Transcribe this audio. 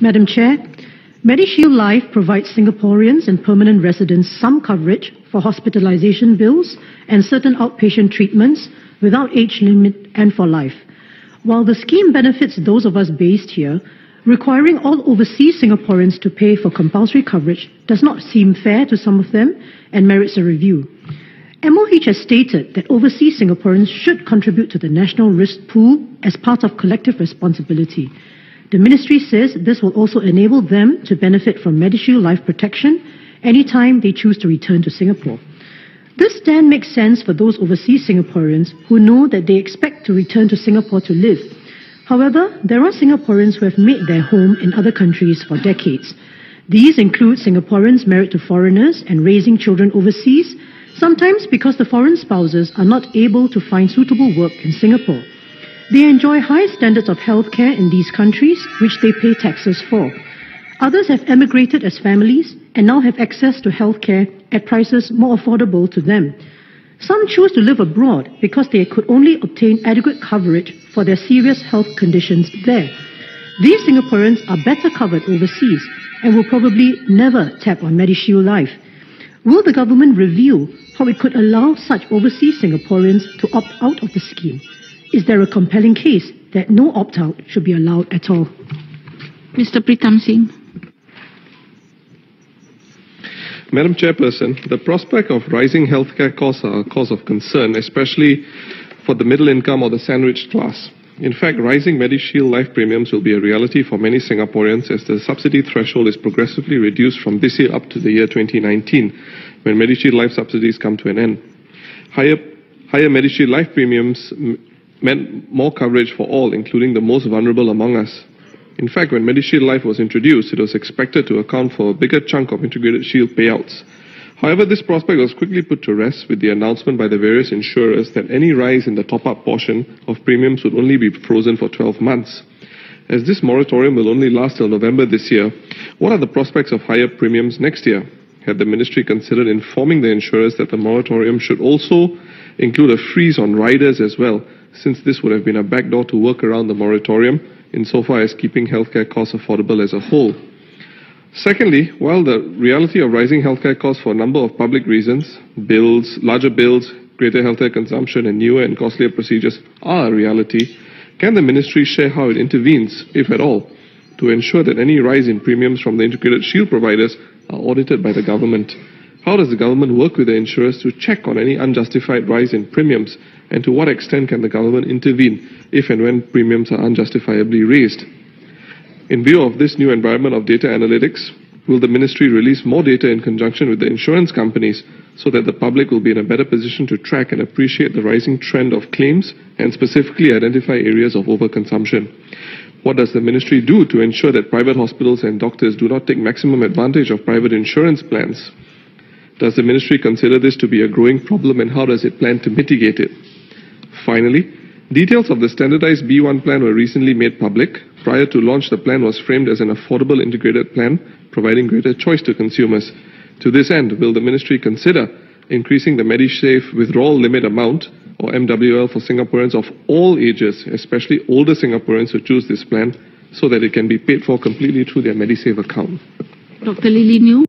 Madam Chair, Medishield Life provides Singaporeans and permanent residents some coverage for hospitalization bills and certain outpatient treatments without age limit and for life. While the scheme benefits those of us based here, requiring all overseas Singaporeans to pay for compulsory coverage does not seem fair to some of them and merits a review. MOH has stated that overseas Singaporeans should contribute to the national risk pool as part of collective responsibility. The ministry says this will also enable them to benefit from Medishield Life protection anytime they choose to return to Singapore. This stand makes sense for those overseas Singaporeans who know that they expect to return to Singapore to live. However, there are Singaporeans who have made their home in other countries for decades. These include Singaporeans married to foreigners and raising children overseas, sometimes because the foreign spouses are not able to find suitable work in Singapore. They enjoy high standards of healthcare in these countries, which they pay taxes for. Others have emigrated as families and now have access to healthcare at prices more affordable to them. Some choose to live abroad because they could only obtain adequate coverage for their serious health conditions there. These Singaporeans are better covered overseas and will probably never tap on Medishield Life. Will the government review how it could allow such overseas Singaporeans to opt out of the scheme? Is there a compelling case that no opt-out should be allowed at all? Mr. Pritam Singh. Madam Chairperson, the prospect of rising healthcare costs are a cause of concern, especially for the middle income or the sandwiched class. In fact, rising Medishield Life premiums will be a reality for many Singaporeans as the subsidy threshold is progressively reduced from this year up to the year 2019, when Medishield Life subsidies come to an end. Higher Medishield Life premiums meant more coverage for all, including the most vulnerable among us. In fact, when Medishield Life was introduced, it was expected to account for a bigger chunk of integrated shield payouts. However, this prospect was quickly put to rest with the announcement by the various insurers that any rise in the top-up portion of premiums would only be frozen for 12 months. As this moratorium will only last till November this year, what are the prospects of higher premiums next year? Had the ministry considered informing the insurers that the moratorium should also include a freeze on riders as well, since this would have been a backdoor to work around the moratorium insofar as keeping healthcare costs affordable as a whole? Secondly, while the reality of rising healthcare costs for a number of public reasons, bills, larger bills, greater healthcare consumption and newer and costlier procedures are a reality, can the ministry share how it intervenes, if at all, to ensure that any rise in premiums from the integrated shield providers are audited by the government? How does the government work with the insurers to check on any unjustified rise in premiums, and to what extent can the government intervene if and when premiums are unjustifiably raised? In view of this new environment of data analytics, will the ministry release more data in conjunction with the insurance companies so that the public will be in a better position to track and appreciate the rising trend of claims and specifically identify areas of overconsumption? What does the ministry do to ensure that private hospitals and doctors do not take maximum advantage of private insurance plans? Does the ministry consider this to be a growing problem, and how does it plan to mitigate it? Finally, details of the standardized B1 plan were recently made public. Prior to launch, the plan was framed as an affordable integrated plan, providing greater choice to consumers. To this end, will the ministry consider increasing the MediSave withdrawal limit amount, or MWL, for Singaporeans of all ages, especially older Singaporeans who choose this plan, so that it can be paid for completely through their MediSave account? Dr. Lily New.